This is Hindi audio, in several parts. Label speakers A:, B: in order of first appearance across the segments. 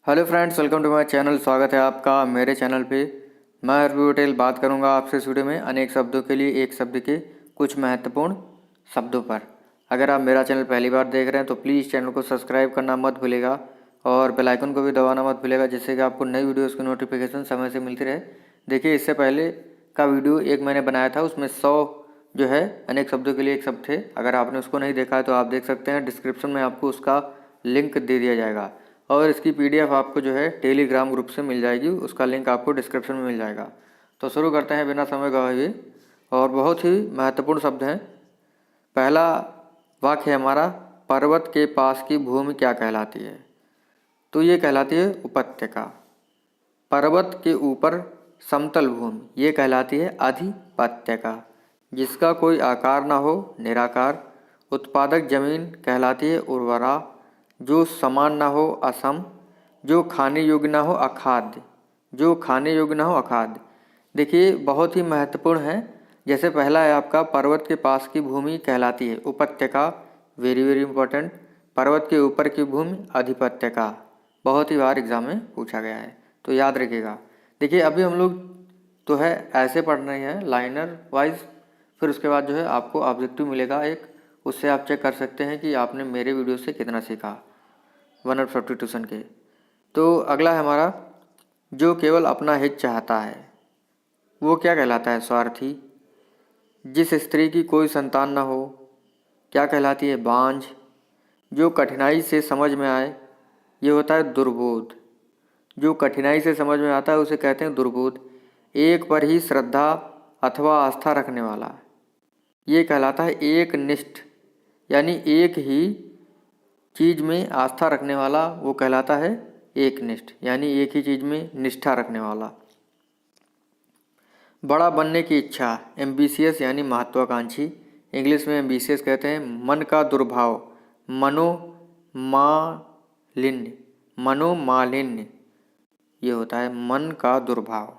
A: Hello friends, welcome to my channel. स्वागत है आपका मेरे चैनल पे। मैं हरवी पटेल बात करूंगा आपसे इस वीडियो में अनेक शब्दों के लिए एक शब्द के कुछ महत्वपूर्ण शब्दों पर। अगर आप मेरा चैनल पहली बार देख रहे हैं तो प्लीज़ चैनल को सब्सक्राइब करना मत भूलिएगा और बेल आइकन को भी दबाना मत भूलिएगा, जिससे कि आपको नई वीडियोज़ की नोटिफिकेशन समय से मिलती रहे। देखिए, इससे पहले का वीडियो एक मैंने बनाया था, उसमें 100 जो है अनेक शब्दों के लिए एक शब्द थे। अगर आपने उसको नहीं देखा है तो आप देख सकते हैं, डिस्क्रिप्शन में आपको उसका लिंक दे दिया जाएगा और इसकी पीडीएफ आपको जो है टेलीग्राम ग्रुप से मिल जाएगी, उसका लिंक आपको डिस्क्रिप्शन में मिल जाएगा। तो शुरू करते हैं बिना समय गवाए। और बहुत ही महत्वपूर्ण शब्द हैं। पहला वाक्य है हमारा, पर्वत के पास की भूमि क्या कहलाती है? तो ये कहलाती है उपत्यका। पर्वत के ऊपर समतल भूमि ये कहलाती है अधिपत्यका। जिसका कोई आकार ना हो निराकार। उत्पादक जमीन कहलाती है उर्वरा। जो समान ना हो असम। जो खाने योग्य ना हो अखाद्य। जो खाने योग्य ना हो अखाद्य। देखिए, बहुत ही महत्वपूर्ण है। जैसे पहला है आपका, पर्वत के पास की भूमि कहलाती है उपत्यका। Very very important. पर्वत के ऊपर की भूमि अधिपत्यका। बहुत ही बार एग्जाम में पूछा गया है, तो याद रखिएगा। देखिए, अभी हम लोग तो है ऐसे पढ़ रहे हैं लाइनर वाइज, फिर उसके बाद जो है आपको ऑब्जेक्टिव मिलेगा एक, उससे आप चेक कर सकते हैं कि आपने मेरे वीडियो से कितना सीखा वन सब्स्टिट्यूशन के। तो अगला है हमारा, जो केवल अपना हित चाहता है वो क्या कहलाता है? स्वार्थी। जिस स्त्री की कोई संतान न हो क्या कहलाती है? बांझ। जो कठिनाई से समझ में आए ये होता है दुर्बोध। जो कठिनाई से समझ में आता है उसे कहते हैं दुर्बोध। एक पर ही श्रद्धा अथवा आस्था रखने वाला ये कहलाता है एक निष्ठ। यानी एक ही चीज़ में आस्था रखने वाला वो कहलाता है एक निष्ठ, यानी एक ही चीज़ में निष्ठा रखने वाला। बड़ा बनने की इच्छा, एम्बिशियस यानी महत्वाकांक्षी। इंग्लिश में एम्बिशियस कहते हैं। मन का दुर्भाव, मनोमालिन्य। मनोमालिन्य ये होता है मन का दुर्भाव,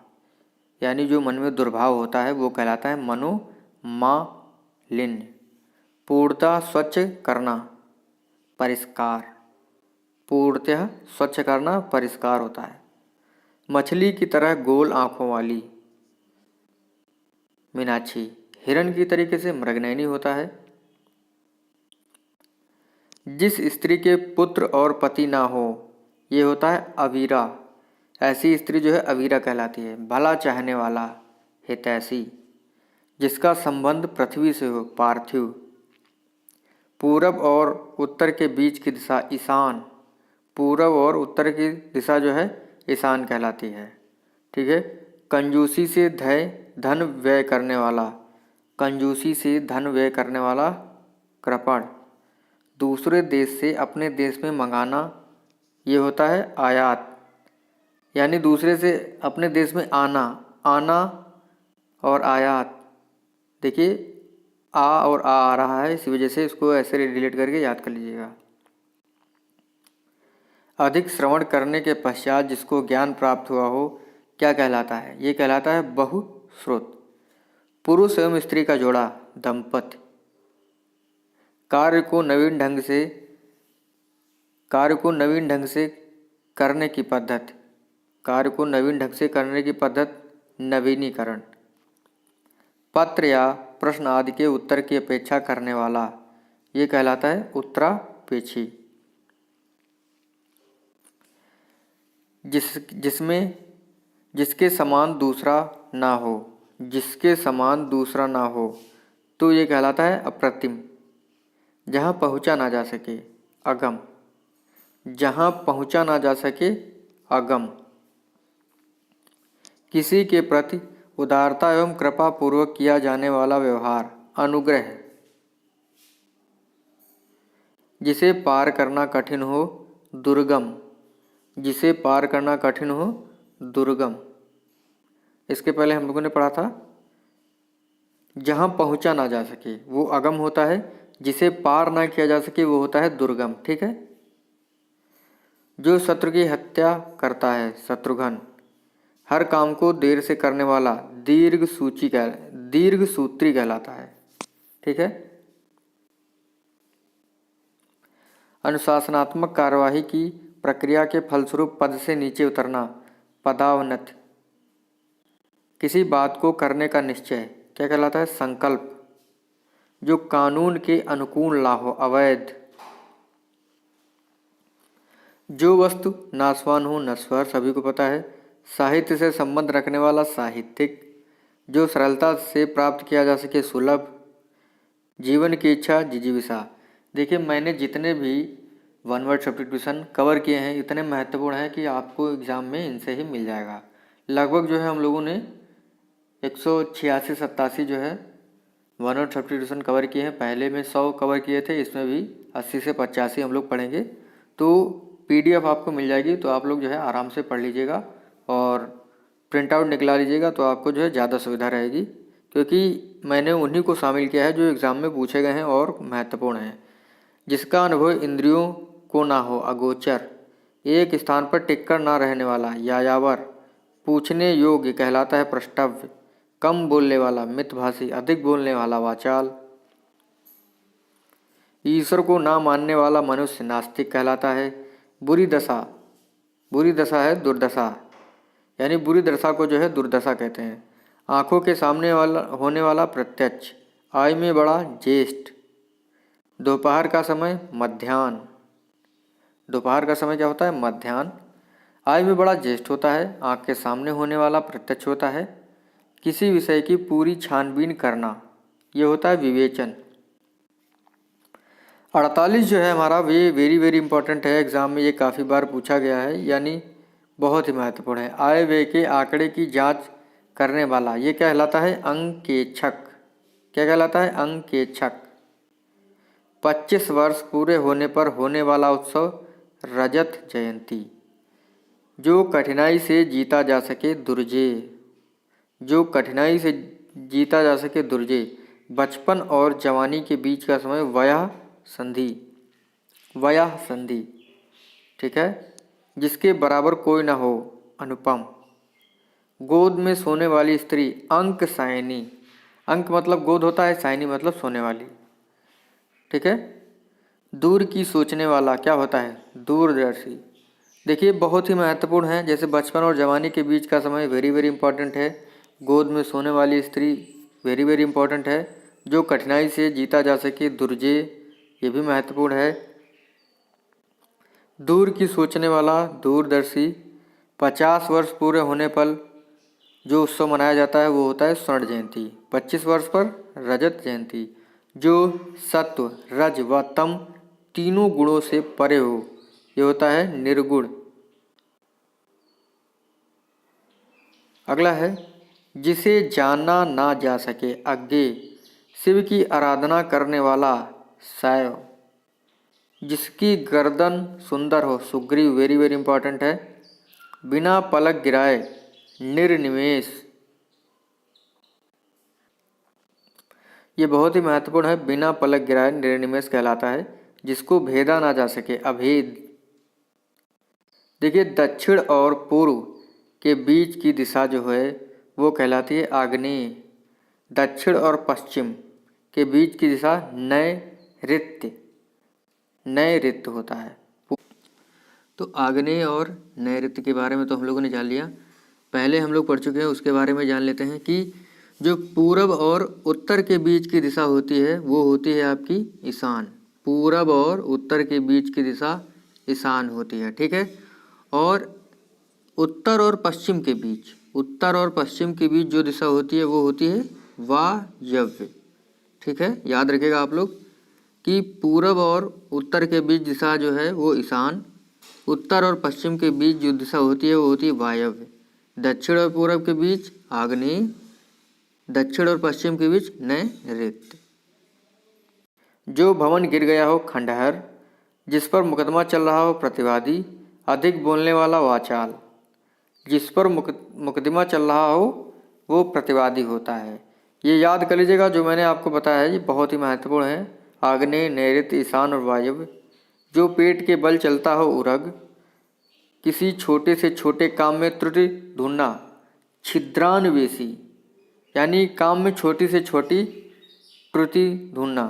A: यानी जो मन में दुर्भाव होता है वो कहलाता है मनोमालिन्य। पूर्णतः स्वच्छ करना, परिष्कार। पूर्णतः स्वच्छ करना परिष्कार होता है। मछली की तरह गोल आँखों वाली, मीनाक्षी। हिरण की तरीके से मृगनयनी होता है। जिस स्त्री के पुत्र और पति ना हो ये होता है अवीरा। ऐसी स्त्री जो है अवीरा कहलाती है। भला चाहने वाला, हितैषी। जिसका संबंध पृथ्वी से हो, पार्थिव। पूरब और उत्तर के बीच की दिशा, ईशान। पूरब और उत्तर की दिशा जो है ईशान कहलाती है। ठीक है। कंजूसी से धन व्यय करने वाला, कंजूसी से धन व्यय करने वाला कृपण। दूसरे देश से अपने देश में मंगाना ये होता है आयात। यानी दूसरे से अपने देश में आना, आना और आयात। देखिए, आ और आ रहा है, इसी वजह से इसको ऐसे रिलेट करके याद कर लीजिएगा। अधिक श्रवण करने के पश्चात जिसको ज्ञान प्राप्त हुआ हो क्या कहलाता है? ये कहलाता है बहुश्रुत। पुरुष एवं स्त्री का जोड़ा, दंपति। कार्य को नवीन ढंग से करने की पद्धति, कार्य को नवीन ढंग से करने की पद्धति, नवीनीकरण। पत्र या प्रश्न आदि के उत्तर की अपेक्षा करने वाला ये कहलाता है उत्तरापेक्षी। जिसके समान दूसरा ना हो, जिसके समान दूसरा ना हो तो ये कहलाता है अप्रतिम। जहाँ पहुँचा ना जा सके, अगम। जहाँ पहुँचा ना जा सके, अगम। किसी के प्रति उदारता एवं कृपा पूर्वक किया जाने वाला व्यवहार, अनुग्रह। जिसे पार करना कठिन हो, दुर्गम। जिसे पार करना कठिन हो, दुर्गम। इसके पहले हम लोगों ने पढ़ा था जहाँ पहुँचा ना जा सके वो अगम होता है, जिसे पार ना किया जा सके वो होता है दुर्गम। ठीक है। जो शत्रु की हत्या करता है, शत्रुघ्न। हर काम को देर से करने वाला दीर्घसूत्री कहलाता है। ठीक है। अनुशासनात्मक कार्यवाही की प्रक्रिया के फलस्वरूप पद से नीचे उतरना, पदावनत। किसी बात को करने का निश्चय क्या कहलाता है? संकल्प। जो कानून के अनुकूल ना हो, अवैध। जो वस्तु नाशवान हो, नश्वर, सभी को पता है। साहित्य से संबंध रखने वाला, साहित्यिक। जो सरलता से प्राप्त किया जा सके, सुलभ। जीवन की इच्छा, जिजीविषा। देखिए, मैंने जितने भी वन वर्ड सब्स्टिट्यूशन कवर किए हैं इतने महत्वपूर्ण हैं कि आपको एग्ज़ाम में इनसे ही मिल जाएगा। लगभग जो है हम लोगों ने 186-87 जो है वन वर्ड सब्स्टिट्यूशन कवर किए हैं। पहले में 100 कवर किए थे, इसमें भी 80 से 85 हम लोग पढ़ेंगे। तो PDF आपको मिल जाएगी, तो आप लोग जो है आराम से पढ़ लीजिएगा और प्रिंट आउट निकला लीजिएगा, तो आपको जो है ज़्यादा सुविधा रहेगी, क्योंकि मैंने उन्हीं को शामिल किया है जो एग्ज़ाम में पूछे गए हैं और महत्वपूर्ण हैं। जिसका अनुभव इंद्रियों को ना हो, अगोचर। एक स्थान पर टिककर ना रहने वाला, यायावर। पूछने योग्य कहलाता है, प्रष्टव्य। कम बोलने वाला, मितभाषी। अधिक बोलने वाला, वाचाल। ईश्वर को ना मानने वाला मनुष्य नास्तिक कहलाता है। बुरी दशा, बुरी दशा है दुर्दशा, यानी बुरी दशा को जो है दुर्दशा कहते हैं। आंखों के सामने वाला होने वाला, प्रत्यक्ष। आय में बड़ा, ज्येष्ठ। दोपहर का समय, मध्याह्न। दोपहर का समय क्या होता है? मध्याह्न। आय में बड़ा, ज्येष्ठ होता है। आँख के सामने होने वाला, प्रत्यक्ष होता है। किसी विषय की पूरी छानबीन करना, ये होता है विवेचन। 48 जो है हमारा, ये वेरी वेरी इंपॉर्टेंट है एग्ज़ाम में, ये काफ़ी बार पूछा गया है, यानी बहुत ही महत्वपूर्ण है। आय व्यय के आंकड़े की जांच करने वाला, ये क्या कहलाता है? अंकेक्षक। क्या कहलाता है? अंकेक्षक। 25 वर्ष पूरे होने पर होने वाला उत्सव, रजत जयंती। जो कठिनाई से जीता जा सके, दुर्जेय। जो कठिनाई से जीता जा सके, दुर्जेय। बचपन और जवानी के बीच का समय, वयः संधि। वयः संधि, ठीक है। जिसके बराबर कोई ना हो, अनुपम। गोद में सोने वाली स्त्री, अंक सायनी। अंक मतलब गोद होता है, सायनी मतलब सोने वाली, ठीक है। दूर की सोचने वाला क्या होता है? दूरदर्शी। देखिए, बहुत ही महत्वपूर्ण है, जैसे बचपन और जवानी के बीच का समय वेरी वेरी इंपॉर्टेंट है। गोद में सोने वाली स्त्री वेरी वेरी इंपॉर्टेंट है। जो कठिनाई से जीता जा सके, दुर्जेय, ये भी महत्वपूर्ण है। दूर की सोचने वाला, दूरदर्शी। 50 वर्ष पूरे होने पर जो उत्सव मनाया जाता है वो होता है स्वर्ण जयंती। 25 वर्ष पर रजत जयंती। जो सत्व, रज व तम तीनों गुणों से परे हो, ये होता है निर्गुण। अगला है, जिसे जाना ना जा सके, अज्ञेय। शिव की आराधना करने वाला, शैव। जिसकी गर्दन सुंदर हो, सुग्रीव, वेरी वेरी इंपॉर्टेंट है। बिना पलक गिराए, निर्निमेष। ये बहुत ही महत्वपूर्ण है, बिना पलक गिराए निर्निमेष कहलाता है। जिसको भेदा ना जा सके, अभेद। देखिए, दक्षिण और पूर्व के बीच की दिशा जो है वो कहलाती है आग्नेय। दक्षिण और पश्चिम के बीच की दिशा नैऋत्य। नैऋत्य होता है। तो आग्नेय और नैऋत्य के बारे में तो हम लोगों ने जान लिया, पहले हम लोग पढ़ चुके हैं, उसके बारे में जान लेते हैं कि जो पूरब और उत्तर के बीच की दिशा होती है वो होती है आपकी ईशान। पूरब और उत्तर के बीच की दिशा ईशान होती है, ठीक है। और उत्तर और पश्चिम के बीच, उत्तर और पश्चिम के बीच जो दिशा होती है वो होती है वायव्य, ठीक है। याद रखिएगा आप लोग कि पूरब और उत्तर के बीच दिशा जो है वो ईशान, उत्तर और पश्चिम के बीच जो दिशा होती है वो होती है वायव्य। दक्षिण और पूरब के बीच आग्नेय, दक्षिण और पश्चिम के बीच नैऋत्य। जो भवन गिर गया हो, खंडहर। जिस पर मुकदमा चल रहा हो, प्रतिवादी। अधिक बोलने वाला, वाचाल। जिस पर मुकदमा चल रहा हो वो प्रतिवादी होता है। ये याद कर लीजिएगा, जो मैंने आपको बताया है ये बहुत ही महत्वपूर्ण है। आग्नेय, नैऋत्य, ईशान और वायव्य। जो पेट के बल चलता हो, उरग। किसी छोटे से छोटे काम में त्रुटि ढूंढना, छिद्रान्वेषी, यानी काम में छोटी से छोटी त्रुटि ढूंढना।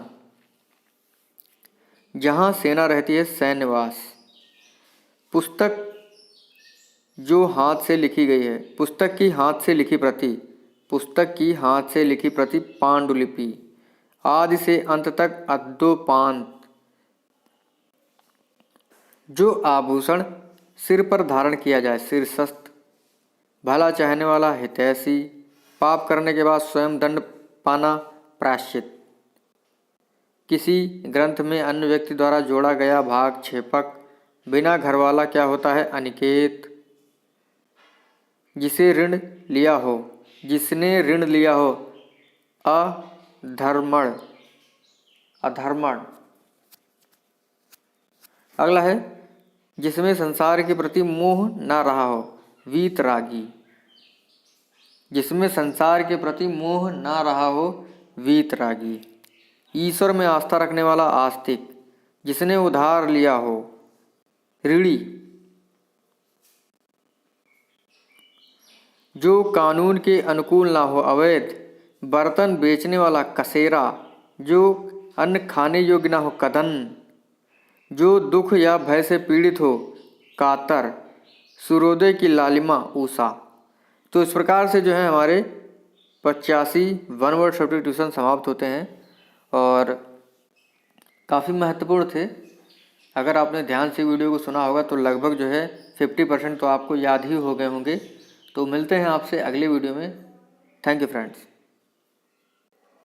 A: जहाँ सेना रहती है, सैन्यवास। पुस्तक जो हाथ से लिखी गई है, पुस्तक की हाथ से लिखी प्रति, पुस्तक की हाथ से लिखी प्रति पांडुलिपि, आदि से अंत तक अद्योपांत। जो आभूषण सिर पर धारण किया जाए, शीर्षस्थ। भला चाहने वाला हितैषी, पाप करने के बाद स्वयं दंड पाना प्रायश्चित। किसी ग्रंथ में अन्य व्यक्ति द्वारा जोड़ा गया भाग छेपक। बिना घरवाला क्या होता है? अनिकेत। जिसे ऋण लिया हो, जिसने ऋण लिया हो, अधर्मण, अधर्मण। अगला है जिसमें संसार के प्रति मोह ना रहा हो, वीतरागी। जिसमें संसार के प्रति मोह ना रहा हो, वीतरागी। ईश्वर में आस्था रखने वाला आस्तिक। जिसने उधार लिया हो, ऋणी। जो कानून के अनुकूल ना हो, अवैध। बर्तन बेचने वाला कसेरा। जो अन्न खाने योग्य ना हो, कदन। जो दुख या भय से पीड़ित हो, कातर। सूर्योदय की लालिमा, ऊषा। तो इस प्रकार से जो है हमारे 85 वन वर्ड सब्स्टिट्यूशन समाप्त होते हैं और काफ़ी महत्वपूर्ण थे। अगर आपने ध्यान से वीडियो को सुना होगा तो लगभग जो है 50% तो आपको याद ही हो गए होंगे। तो मिलते हैं आपसे अगले वीडियो में। Thank you friends.